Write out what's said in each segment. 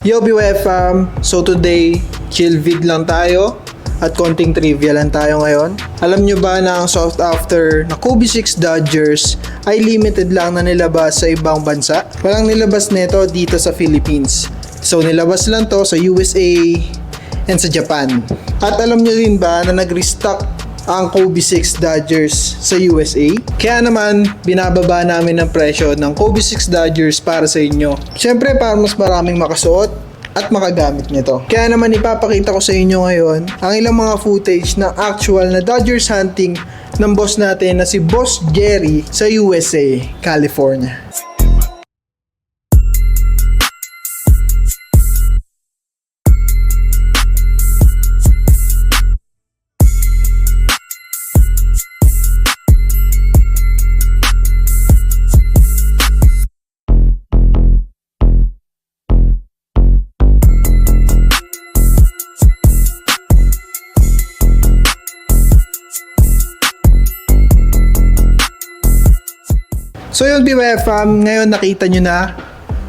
Yo BYF fam! So today, chill vid lang tayo at konting trivia lang tayo ngayon. Alam nyo ba na ang sought after na Kobe 6 Dodgers ay limited lang na nilabas sa ibang bansa? Walang nilabas nito dito sa Philippines. So nilabas lang to sa USA and sa Japan. At alam nyo din ba na nag-restock ang Kobe 6 Dodgers sa USA? Kaya naman, binababa namin ang presyo ng Kobe 6 Dodgers para sa inyo. Siyempre, para mas maraming makasuot at makagamit nito. Kaya naman ipapakita ko sa inyo ngayon ang ilang mga footage ng actual na Dodgers hunting ng boss natin na si Boss Jerry sa USA, California. So yun BYF fam, ngayon nakita nyo na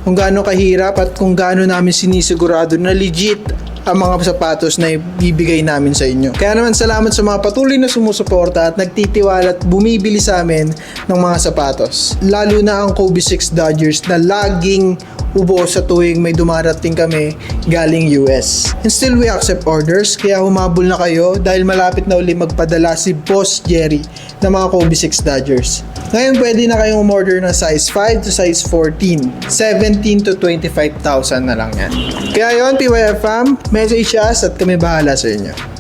kung gaano kahirap at kung gaano namin sinisigurado na legit ang mga sapatos na ibibigay namin sa inyo. Kaya naman salamat sa mga patuloy na sumusuporta at nagtitiwala at bumibili sa amin ng mga sapatos. Lalo na ang Kobe 6 Dodgers na laging ubo sa tuwing may dumarating kami galing US. And still we accept orders, kaya humabol na kayo dahil malapit na uli magpadala si Boss Jerry ng mga Kobe 6 Dodgers. Ngayon pwede na kayong umorder ng size 5 to size 14, 17 to 25,000 na lang yan. Kaya yun, PYF fam, message us at kami bahala sa inyo.